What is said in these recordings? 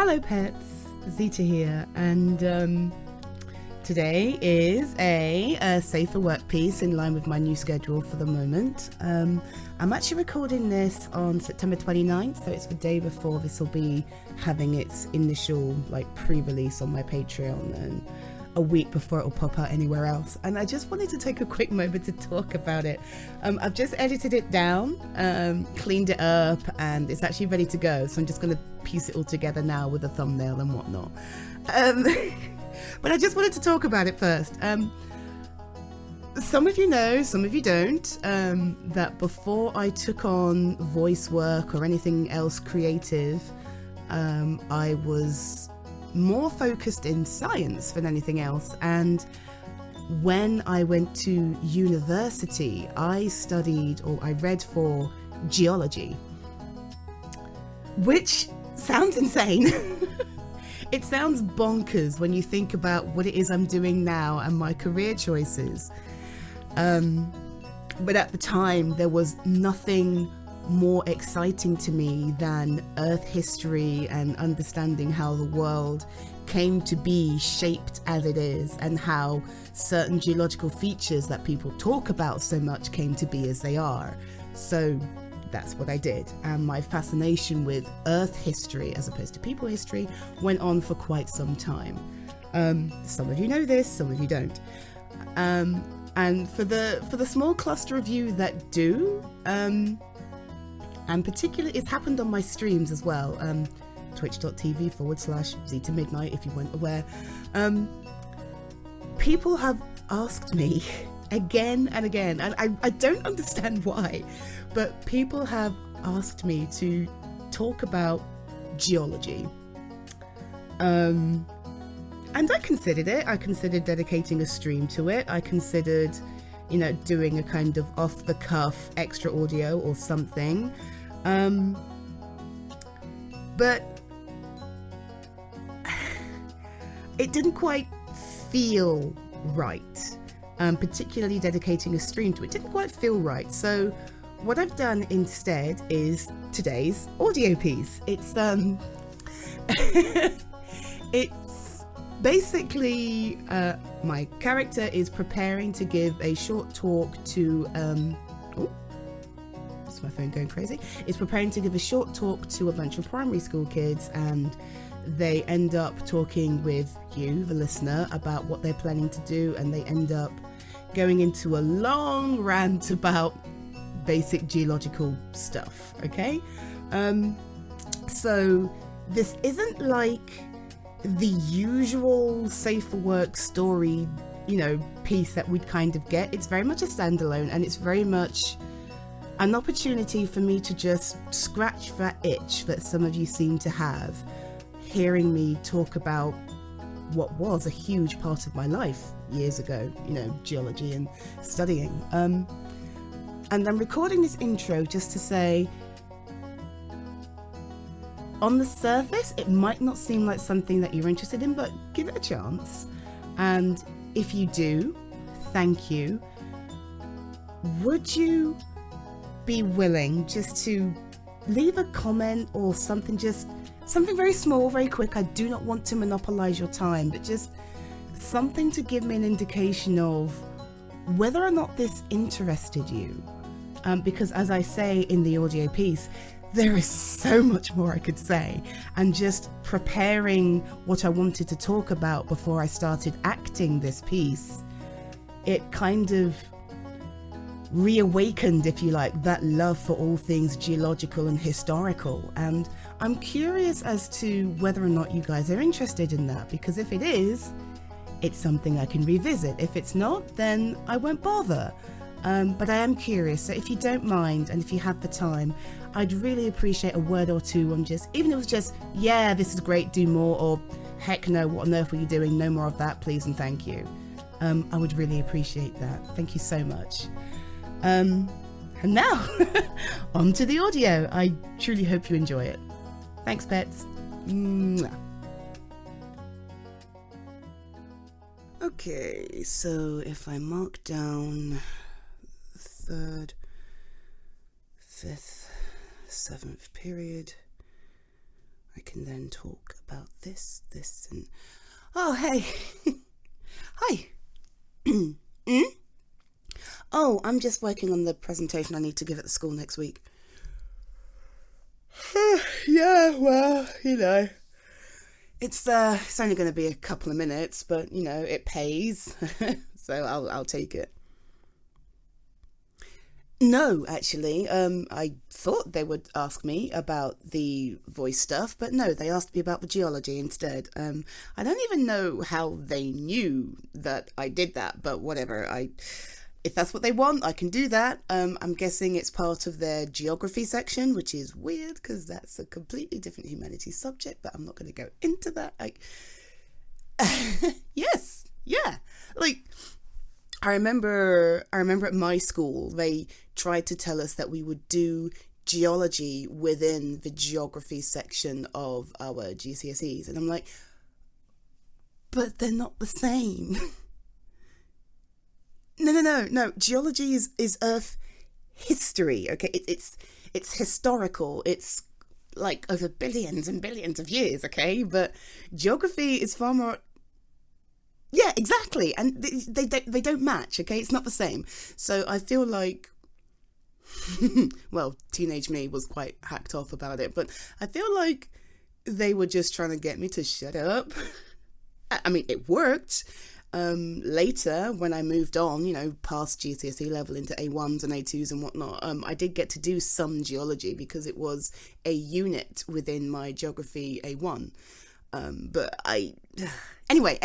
Hello pets, Xyta here, and today is a safer work piece in line with my new schedule for the moment. I'm actually recording this on September 29th, so it's the day before this will be having its initial pre-release on my Patreon, and a week before it will pop out anywhere else. And I just wanted to take a quick moment to talk about it. I've just edited it down, cleaned it up, and it's actually ready to go. So I'm just going to piece it all together now with a thumbnail and whatnot. But I just wanted to talk about it first. Some of you know, some of you don't, that before I took on voice work or anything else creative, I was more focused in science than anything else. And when I went to university, I read for geology, which sounds insane. It sounds bonkers when you think about what it is I'm doing now and my career choices. But at the time, there was nothing more exciting to me than Earth history and understanding how the world came to be shaped as it is, and how certain geological features that people talk about so much came to be as they are. So that's what I did, and my fascination with Earth history as opposed to people history went on for quite some time. Some of you know this, some of you don't. And for the small cluster of you that do, and particularly it's happened on my streams as well, twitch.tv/Xyta Midnyte, if you weren't aware. People have asked me again and again, and I don't understand why, but people have asked me to talk about geology. And I considered it. I considered dedicating a stream to it. I considered, doing a kind of off-the-cuff extra audio or something. But it didn't quite feel right. Particularly dedicating a stream to it didn't quite feel right. So what I've done instead is today's audio piece. It's it's basically my character is preparing to give a short talk to is my phone going crazy? It's preparing to give a short talk to a bunch of primary school kids, and they end up talking with you, the listener, about what they're planning to do, and they end up going into a long rant about basic geological stuff, okay? So this isn't like the usual safer work story, piece that we'd kind of get. It's very much a standalone, and it's very much an opportunity for me to just scratch that itch that some of you seem to have, hearing me talk about what was a huge part of my life years ago, geology and studying. And I'm recording this intro just to say, on the surface, it might not seem like something that you're interested in, but give it a chance. And if you do, thank you. Would you be willing just to leave a comment or something, just something very small, very quick? I do not want to monopolize your time, but just something to give me an indication of whether or not this interested you. Because as I say in the audio piece, there is so much more I could say, and just preparing what I wanted to talk about before I started acting this piece, it kind of reawakened, if you like, that love for all things geological and historical. And I'm curious as to whether or not you guys are interested in that, because if it is, it's something I can revisit. If it's not, then I won't bother. But I am curious, so if you don't mind and if you have the time, I'd really appreciate a word or two on just, even if it was just, yeah, this is great, do more, or heck no, what on earth were you doing, no more of that, please and thank you. I would really appreciate that. Thank you so much. And now, on to the audio. I truly hope you enjoy it. Thanks, pets. Mwah. Okay, so if I mark down the 3rd, 5th, 7th period, I can then talk about this, and... Oh, hey. Hi. Oh, I'm just working on the presentation I need to give at the school next week. Yeah, well, it's only going to be a couple of minutes, but, it pays, so I'll take it. No, actually, I thought they would ask me about the voice stuff, but no, they asked me about the geology instead. I don't even know how they knew that I did that, but whatever. If that's what they want, I can do that. I'm guessing it's part of their geography section, which is weird because that's a completely different humanities subject, but I'm not going to go into that. Yes, yeah, I remember at my school, they tried to tell us that we would do geology within the geography section of our GCSEs. And I'm like, but they're not the same. No. Geology is Earth history, okay? It's historical. It's like over billions and billions of years, okay? But geography is far more... Yeah, exactly. And they don't match, okay? It's not the same. So I feel like, well, teenage me was quite hacked off about it, but I feel like they were just trying to get me to shut up. I mean, it worked. Later, when I moved on, past GCSE level into A1s and A2s and whatnot, I did get to do some geology because it was a unit within my geography A1. Anyway.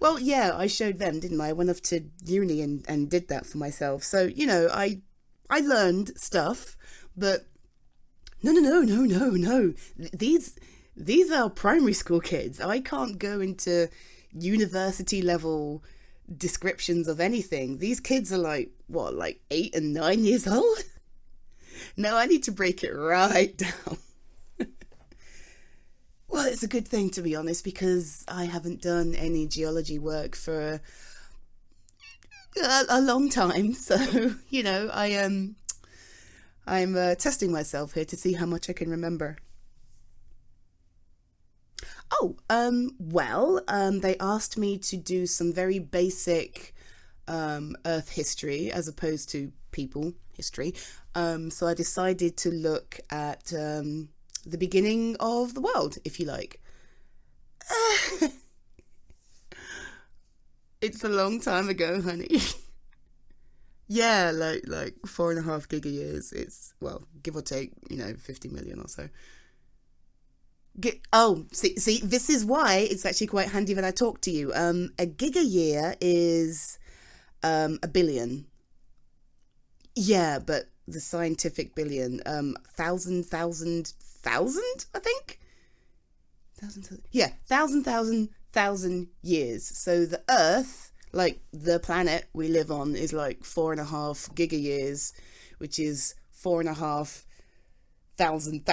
Well, yeah, I showed them, didn't I? I went off to uni and did that for myself. So, I learned stuff, but no. These are primary school kids. I can't go into university level descriptions of anything. These kids are like 8 and 9 years old? No, I need to break it right down. Well, it's a good thing, to be honest, because I haven't done any geology work for a long time. So, I'm testing myself here to see how much I can remember. Oh, they asked me to do some very basic Earth history as opposed to people history. So I decided to look at the beginning of the world, if you like. It's a long time ago, honey. Yeah, like 4.5 gigayears. It's, well, give or take, 50 million or so. See, this is why it's actually quite handy that I talk to you. A gigayear is a billion. Yeah, but the scientific billion, thousand, I think? Thousand years. So the Earth, like the planet we live on, is like 4.5 gigayears, which is 4.5 thousand.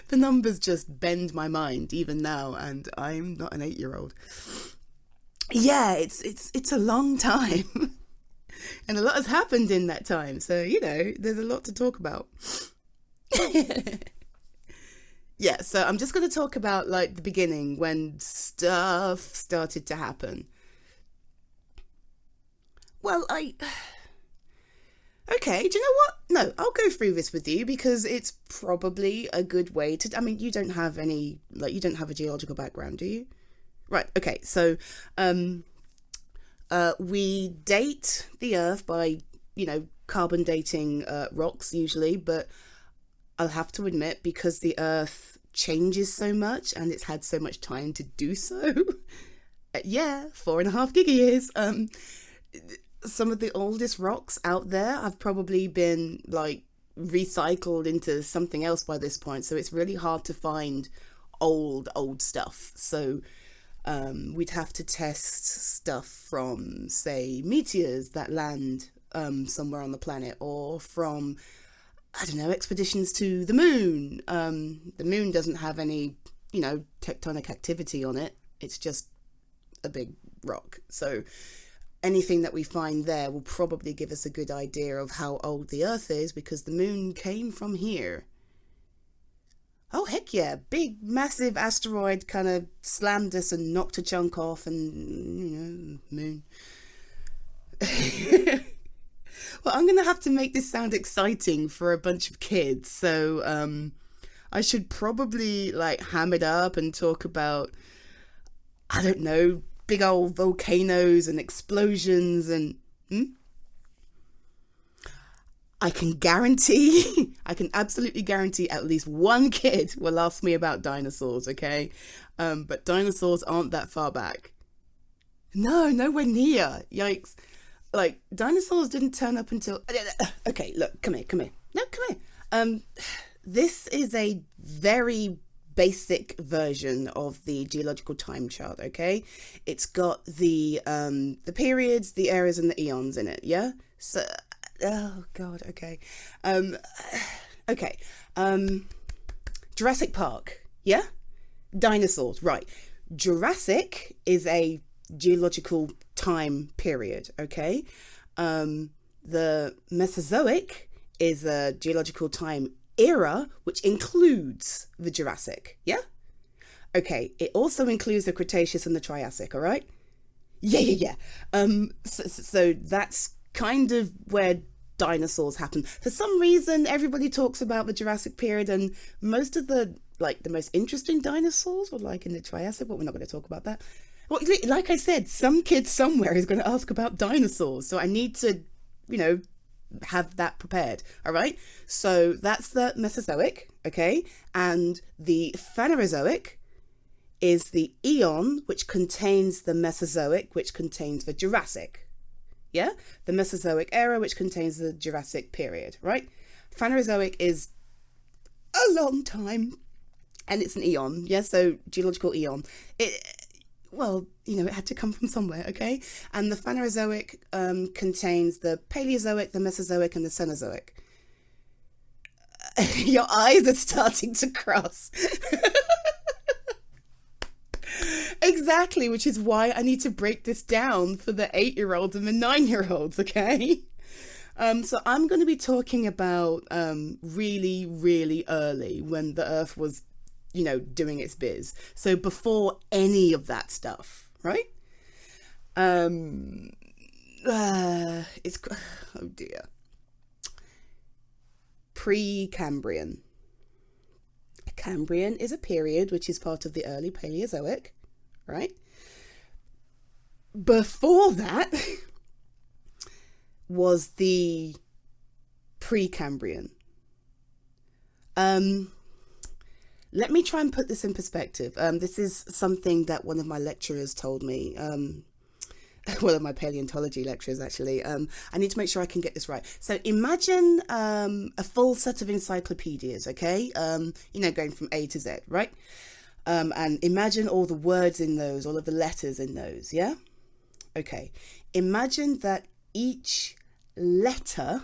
The numbers just bend my mind even now, and I'm not an 8-year-old. Yeah, it's a long time. And a lot has happened in that time. So, there's a lot to talk about. Yeah, so I'm just going to talk about the beginning when stuff started to happen. Well, okay, do you know what? No, I'll go through this with you because it's probably a good way to... I mean, you don't have any... you don't have a geological background, do you? Right, okay, so we date the Earth by, carbon dating rocks usually, but I'll have to admit, because the Earth changes so much and it's had so much time to do so, 4.5 gigayears, some of the oldest rocks out there have probably been recycled into something else by this point, so it's really hard to find old stuff. So we'd have to test stuff from, say, meteors that land somewhere on the planet, or from, I don't know, expeditions to the moon. The moon doesn't have any, tectonic activity on it. It's just a big rock. So anything that we find there will probably give us a good idea of how old the Earth is, because the moon came from here. Oh, heck yeah. Big, massive asteroid kind of slammed us and knocked a chunk off, and, moon. Well, I'm going to have to make this sound exciting for a bunch of kids. So I should probably ham it up and talk about, I don't know, big old volcanoes and explosions and... I can absolutely guarantee at least one kid will ask me about dinosaurs, okay? But dinosaurs aren't that far back. No, nowhere near. Yikes. Dinosaurs didn't turn up until... Okay, look, come here. No, come here. This is a very basic version of the geological time chart, okay? It's got the periods, the eras, and the eons in it, yeah? So... Oh God. Okay. Okay. Jurassic Park. Yeah. Dinosaurs. Right. Jurassic is a geological time period. Okay. The Mesozoic is a geological time era, which includes the Jurassic. Yeah. Okay. It also includes the Cretaceous and the Triassic. All right. Yeah. So that's kind of where dinosaurs happen. For some reason, everybody talks about the Jurassic period, and most of the most interesting dinosaurs were in the Triassic, but we're not going to talk about that. Well, like I said, some kid somewhere is going to ask about dinosaurs, so I need to, have that prepared. All right. So that's the Mesozoic, okay, and the Phanerozoic is the eon, which contains the Mesozoic, which contains the Jurassic. Yeah, the Mesozoic era, which contains the Jurassic period, right? Phanerozoic is a long time, and it's an eon, yeah, so geological eon. It had to come from somewhere, okay? And the Phanerozoic contains the Paleozoic, the Mesozoic, and the Cenozoic. Your eyes are starting to cross. Exactly, which is why I need to break this down for the 8-year-olds and the 9-year-olds, okay? So I'm going to be talking about really, really early, when the Earth was, doing its biz. So before any of that stuff, right? Oh dear. Precambrian. Cambrian is a period which is part of the early Paleozoic, right? Before that was the Precambrian. Let me try and put this in perspective. This is something that one of my lecturers told me. One of my paleontology lecturers, actually. I need to make sure I can get this right. So imagine a full set of encyclopedias, okay? Going from A to Z, right? And imagine all the words in those, all of the letters in those, yeah? Okay. Imagine that each letter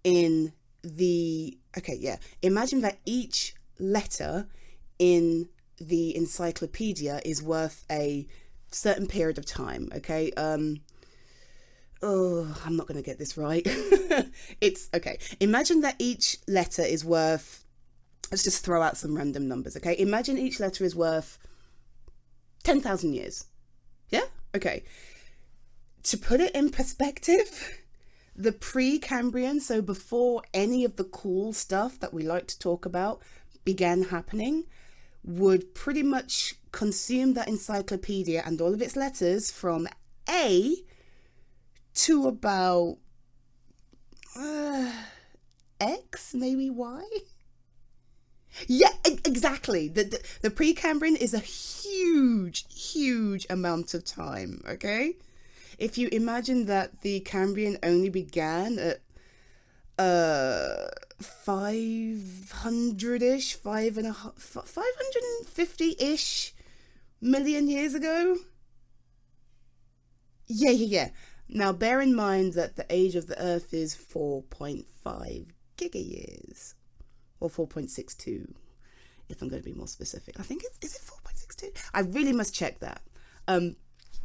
in the... Okay, yeah. Imagine that each letter in the encyclopedia is worth a certain period of time, okay? I'm not going to get this right. It's okay. Imagine that each letter is worth, let's just throw out some random numbers, okay? Imagine each letter is worth 10,000 years. Yeah? Okay. To put it in perspective, the Precambrian, so before any of the cool stuff that we like to talk about began happening, would pretty much consume that encyclopedia and all of its letters from A to about X, maybe Y. Yeah, exactly. The Precambrian is a huge amount of time, okay? If you imagine that the Cambrian only began at 500-ish, 550-ish million years ago. Yeah. Now bear in mind that the age of the Earth is 4.5 gigayears, or 4.62, if I'm going to be more specific. I think is it 4.62? I really must check that.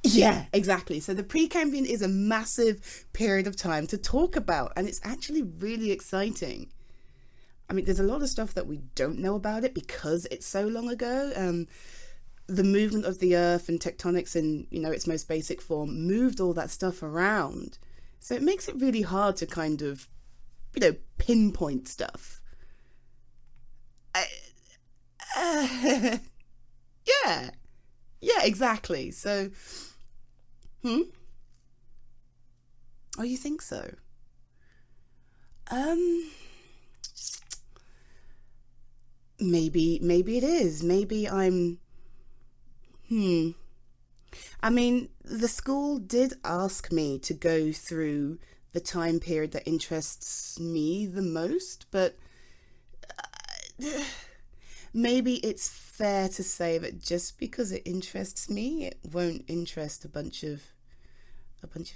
Yeah, exactly. So the Precambrian is a massive period of time to talk about, and it's actually really exciting. I mean, there's a lot of stuff that we don't know about it because it's so long ago. The movement of the earth and tectonics in, its most basic form moved all that stuff around. So it makes it really hard to kind of, pinpoint stuff. Yeah. Yeah, exactly. So, Oh, you think so? Um, maybe it is. Maybe I'm, I mean, the school did ask me to go through the time period that interests me the most, but maybe it's fair to say that just because it interests me, it won't interest a bunch of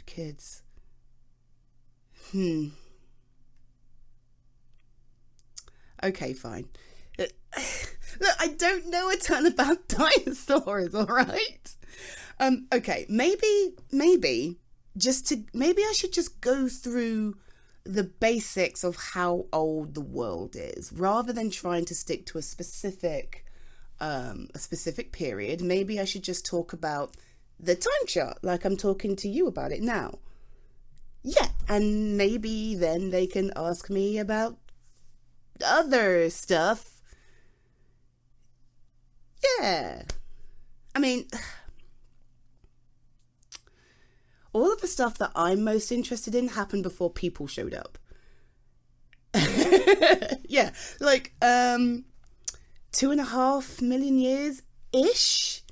kids. Okay, fine. Look, I don't know a ton about dinosaurs, all right? Okay, maybe maybe I should just go through the basics of how old the world is rather than trying to stick to a specific period. Maybe I should just talk about the time chart like I'm talking to you about it now. Yeah, and maybe then they can ask me about other stuff. Yeah. I mean, all of the stuff that I'm most interested in happened before people showed up. Yeah, like 2.5 million years ish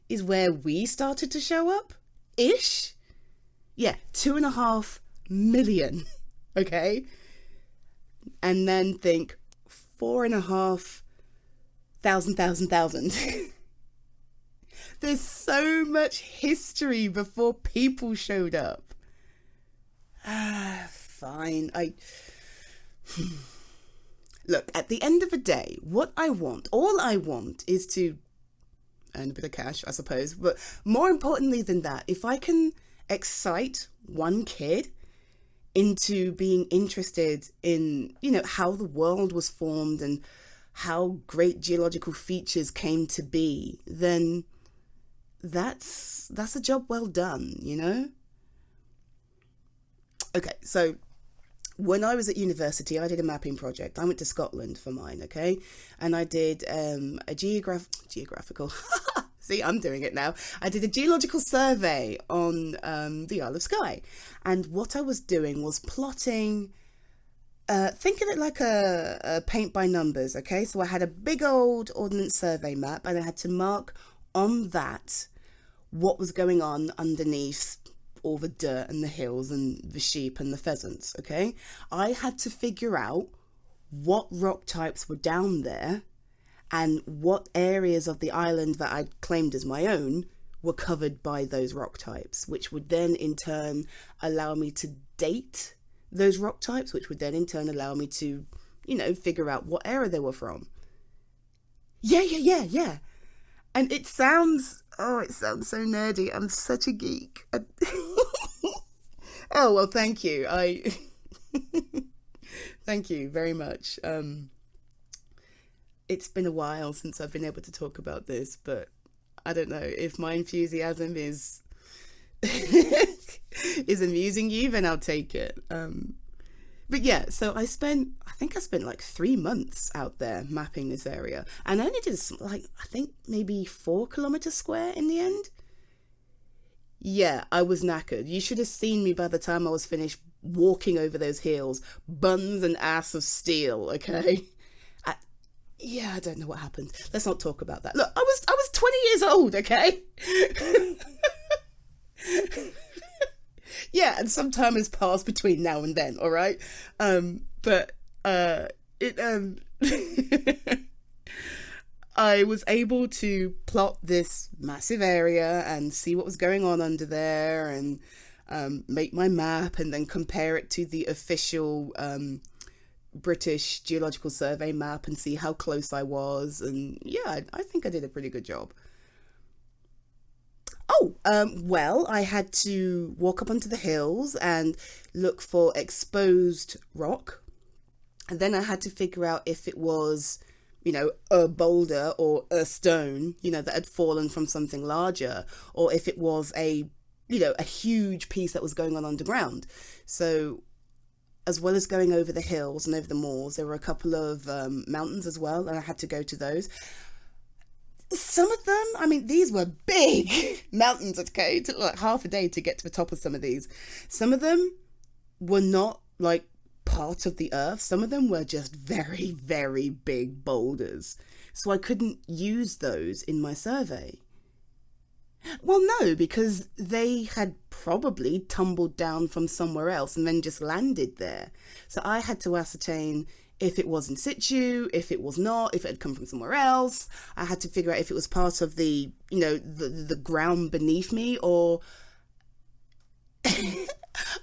is where we started to show up. Ish. Yeah, 2.5 million. Okay. And then think 4.5 thousand. There's so much history before people showed up. Fine. Look, at the end of the day, all I want is to earn a bit of cash, I suppose. But more importantly than that, if I can excite one kid into being interested in, how the world was formed and how great geological features came to be, then that's a job well done, Okay, so when I was at university, I did a mapping project. I went to Scotland for mine, okay? And I did a geographical... See, I'm doing it now. I did a geological survey on the Isle of Skye. And what I was doing was plotting... think of it like a paint by numbers, okay? So I had a big old Ordnance Survey map, and I had to mark on that what was going on underneath all the dirt and the hills and the sheep and the pheasants, okay? I had to figure out what rock types were down there and what areas of the island that I'd claimed as my own were covered by those rock types, which would then in turn allow me to date those rock types, which would then in turn allow me to, figure out what era they were from. Yeah. And it sounds so nerdy. I'm such a geek. Oh, well, thank you. Thank you very much. It's been a while since I've been able to talk about this, but I don't know if my enthusiasm is amusing you, then I'll take it. But yeah, so I spent like 3 months out there mapping this area, and I only did maybe 4 kilometers square in the end. Yeah, I was knackered. You should have seen me by the time I was finished walking over those hills, buns and ass of steel, okay? I don't know what happened. Let's not talk about that. Look, I was 20 years old, okay? Yeah, and some time has passed between now and then, all right? I was able to plot this massive area and see what was going on under there and make my map and then compare it to the official British Geological Survey map and see how close I was. And yeah, I think I did a pretty good job. Oh, well, I had to walk up onto the hills and look for exposed rock. And then I had to figure out if it was, a boulder or a stone, that had fallen from something larger, or if it was a huge piece that was going on underground. So as well as going over the hills and over the moors, there were a couple of mountains as well, and I had to go to those. Some of them, these were big mountains, okay? It took like half a day to get to the top of some of these. Some of them were not like part of the earth. Some of them were just very, very big boulders. So I couldn't use those in my survey. Well, no, because they had probably tumbled down from somewhere else and then just landed there. So I had to ascertain if it was in situ, if it was not, if it had come from somewhere else. I had to figure out if it was part of the ground beneath me, or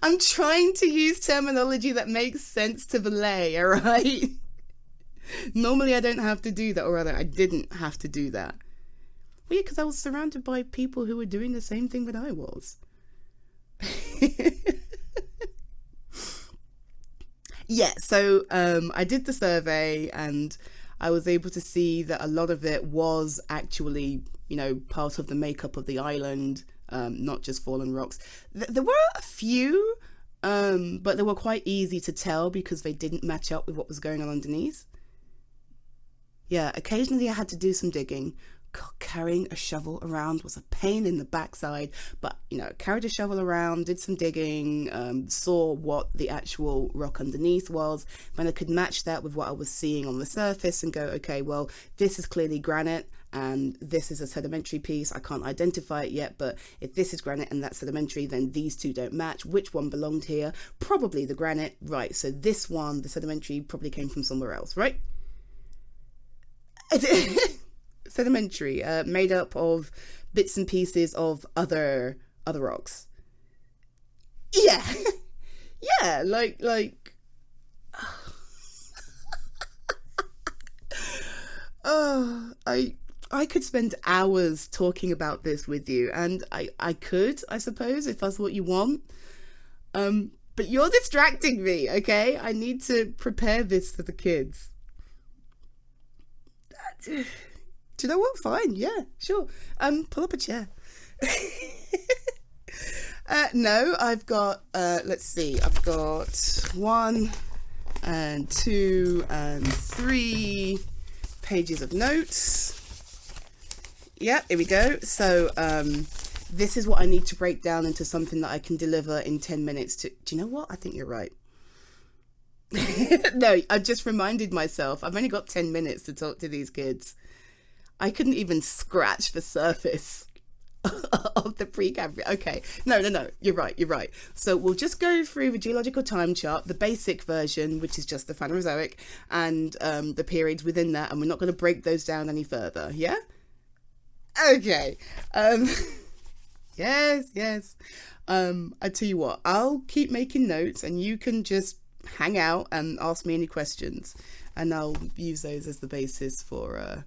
I'm trying to use terminology that makes sense to the lay, all right? Normally I don't have to do that, or rather I didn't have to do that. Well, yeah, because I was surrounded by people who were doing the same thing that I was. Yeah, so I did the survey and I was able to see that a lot of it was actually, part of the makeup of the island, not just fallen rocks. There were a few, but they were quite easy to tell because they didn't match up with what was going on underneath. Yeah, occasionally I had to do some digging. God, carrying a shovel around was a pain in the backside, but carried a shovel around, did some digging, saw what the actual rock underneath was, then I could match that with what I was seeing on the surface and go, okay, well, this is clearly granite and this is a sedimentary piece. I can't identify it yet, but if this is granite and that's sedimentary, then these two don't match. Which one belonged here? Probably the granite, right? So this one, the sedimentary, probably came from somewhere else, right? Sedimentary, made up of bits and pieces of other rocks. Yeah. Yeah, like oh, I could spend hours talking about this with you, and I could, I suppose, if that's what you want. But you're distracting me, okay? I need to prepare this for the kids. Do you know what? Fine, yeah, sure. Pull up a chair. No, I've got, let's see, I've got 1 and 2 and 3 pages of notes. Yeah, here we go. So, this is what I need to break down into something that I can deliver in 10 minutes to, do you know what? I think you're right. No, I just reminded myself, I've only got 10 minutes to talk to these kids. I couldn't even scratch the surface of the Precambrian. Okay, no, you're right. So we'll just go through the geological time chart, the basic version, which is just the Phanerozoic, and the periods within that, and we're not going to break those down any further, yeah? Okay. Yes. I tell you what, I'll keep making notes, and you can just hang out and ask me any questions, and I'll use those as the basis for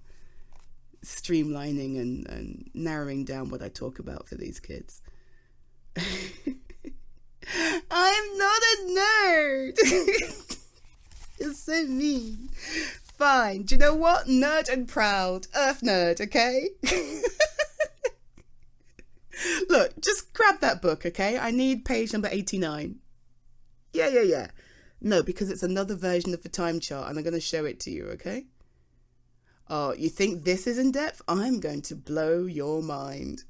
streamlining and narrowing down what I talk about for these kids. I'm not a nerd. You're so mean. Fine. Do you know what? Nerd and proud. Earth nerd, okay? Look, just grab that book, okay? I need page number 89. Yeah. No, because it's another version of the time chart and I'm going to show it to you, okay? Oh, you think this is in depth? I'm going to blow your mind.